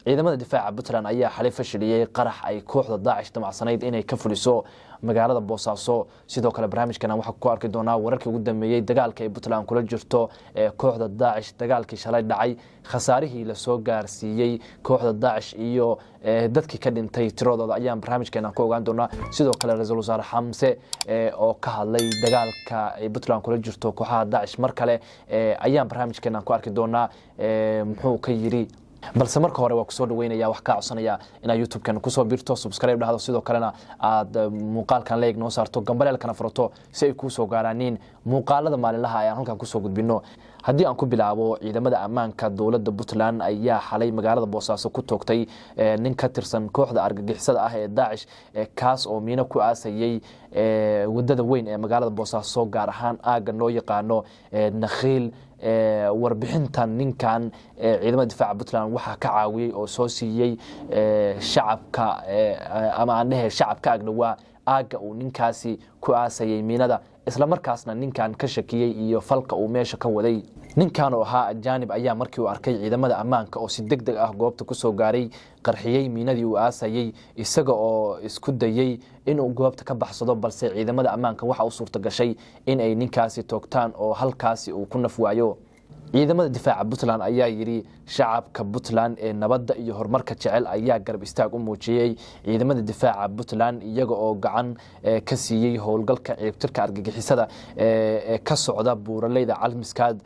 ciidamada difaaca Puntland ayaa xalay fashiliyay qarax ay kooxda Daesh damacsanayd inay ka fuliso magaalada Boosaaso sidoo kale barnaamijkan waxa ku arki doonaa wararkii ugu dambeeyay dagaalka ay Puntland kula jirto kooxda Daesh dagaalkii shalay dhacay khasaarihii la soo gaarsiiyay kooxda Daesh iyo dadkii ka dhintay tiradooda ayaan barnaamijkan ku ogaan doonaa sidoo kale Ra'iisul Wasaare Xamse oo ka hadlay dagaalka ay Puntland kula jirto kooxda Daesh mar kale ayaan barnaamijkan ku arki doonaa muxuu ka yiri balse marka hore waa ku soo dhaweynaya wax ka codsanaya in YouTube-kan ku soo biirto subscribe dhahdo sidoo kalena aad muuqaalkan like noo saarto gambaleelkana furto si ay ku soo gaaraanin muuqaalada maalinlaha ay halkan ku soo gudbino haddii aan ku bilaabo ciidamada ammaanka dawladda Puntland ayaa xalay magaalada Boosaaso ku toogtay nin ka tirsan kooxda argagixisada ah ee Daesh kaas oo miino ku aasayay wadada weyn ee magaalada Boosaaso gaar ahaan aaga loo yaqaano Nakhiil warbixintan ninkan ciidamada difaaca Puntland waxa ka caawiyay oo soo siiyay shacabka ama aanahe shacabka agdhawa aaga uu ninkaasi ku aasayay miinada isla markaasna ninkan ka shakiyay iyo falka uu meesha ka waday ninkan oo ahaa ajaanib ayaa markii uu arkay ciidamada ammaanka oo si degdeg ah goobta ku soo gaaray qarxiyay miinadii uu aasayay isaga oo isku dayay in uu goobta ka baxsado balse ciidamada ammaanka waxa uu suurta gashay in ay ninkaasi toogtaan oo halkaasi uu ku nafwaayo ciidamada difaaca Puntland ayaa yiri shacabka Puntland ee nabadda iyo horumarka jecel ayaa garab istaag u muujiyay ciidamada difaaca Puntland iyaga oo gacan ka siiyay howlgalka ciibtirka argagixisada ee ka socda buuraleyda Calmiskaad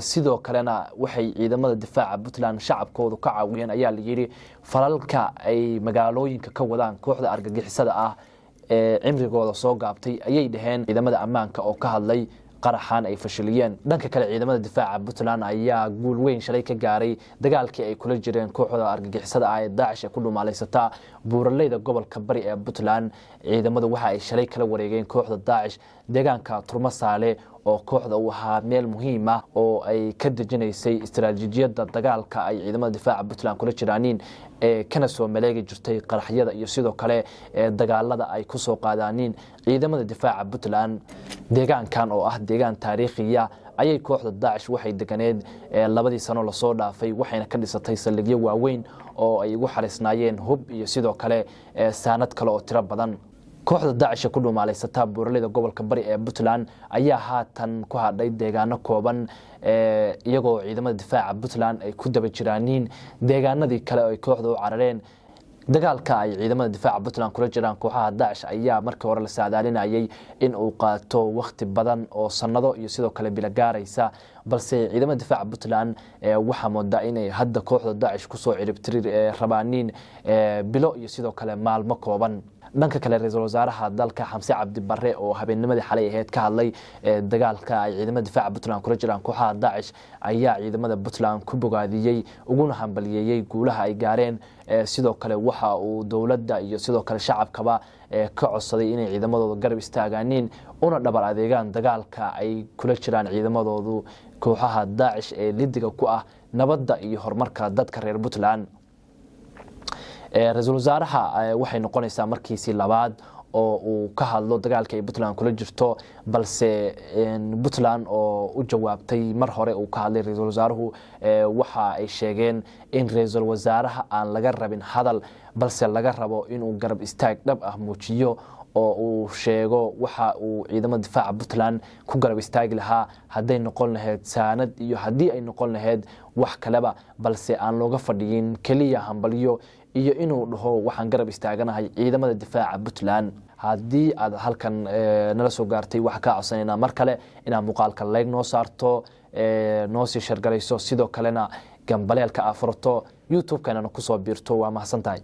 sidoo kalena waxay ciidamada difaaca Puntland shacabkoodu ka caawiyeen ayaa la yiri falalka ay magaalooyinka ka wadaan kooxda argagixisada ah cimrigooda soo gaabtay ayay dhaheen ciidamada ammaanka oo ka hadlay qaraxan ay fashiliyeen dhanka kale ciidamada difaaca Puntland ayaa guul weyn shalay ka gaaray dagaalkii ay kula jireen kooxda argagixisada ah ee Daesh ee ku dhumaaleysata buuraleyda gobolka bari ee Puntland ciidamadu waxa ay shalay kala wareegeen kooxda Daesh deegaanka Turmasaale oo kooxda uu ahaa meel muhiim ah oo ay ka dejinaysay istiraatiijiyadda dagaalka ay ciidamada difaaca Puntland kula jiraanin kana soo maleegi jirtay qaraxyada iyo sidoo kale dagaalada ay ku soo qaadaanin ciidamada difaaca Puntland deegaankan oo ah deegaan taariikhiya ayay kooxda Daesh waxay deganeed labadii sano la soo dhaafay waxayna ka dhisatay saldhigyo waaweyn oo ay ugu xariisnaayeen hub iyo sidoo kale saanad kale oo tiro badan kooxda Daesh ku dhumaaleysata buuraleyda gobolka bari ee Puntland ayaa haatan ku hadhay deegaano kooban iyagoo ciidamada difaaca Puntland ay ku daba jiraanin deegaanadii kale ay kooxda u carareen dagaalka ay ciidamada difaaca Puntland kula jiraan kooxaha Daesh ayaa markii hore la saadaalinayay in uu qaato waqti badan oo sanado iyo sidoo kale bila gaaraysa balse ciidamada difaaca Puntland waxa moodaa inay hadda kooxda Daesh ku soo ciribtirir rabaanin bilo iyo sidoo kale maalmo kooban dhanka kale Ra'iisul Wasaaraha dalka Xamse Cabdi Barre oo habeennimadii xalay ahayd ka hadlay dagaalka ay ciidamada difaaca Puntland kula jiraan kooxaha Daesh ayaa ciidamada Puntland ku bogaadiyay uguna hambalyeeyay guulaha ay gaareen sidoo kale waxa uu dawladda iyo sidoo kale shacabkaba ka codsaday inay ciidamadooda garab istaagaaniin una dhabar adeegaan dagaalka ay kula jiraan ciidamadoodu kooxaha Daesh ee lidiga ku ah nabadda iyo horumarka dadka reer Puntland Ra'iisul Wasaaraha waxay noqonaysaa markiisii labaad oo uu ka hadlo dagaalka ay Puntland kula jirto balse Puntland oo u jawaabtay mar hore uu ka hadlay Ra'iisul Wasaaruhu waxa ay sheegeen in Ra'iisul Wasaaraha aan laga rabin hadal balse laga rabo inuu garab istaag dhab ah muujiyo oo uu sheego waxa uu ciidamada difaaca Puntland ku garab istaagi lahaa haday noqon lahayd saanad iyo hadii ay noqon lahayd wax kaleba balse aan looga fadhiyin kaliya hambalyo iyo inuu dhaho waxaan garab istaaganahay ciidamada difaaca Puntland haddii aad halkan nala soo gaartay waxa ka codsanayna mar kale inaad muuqaalka like noo saarto noo sii share garayso sidoo kalena gambaleelka afurto YouTube-kana ku soo biirto waa mahadsantahay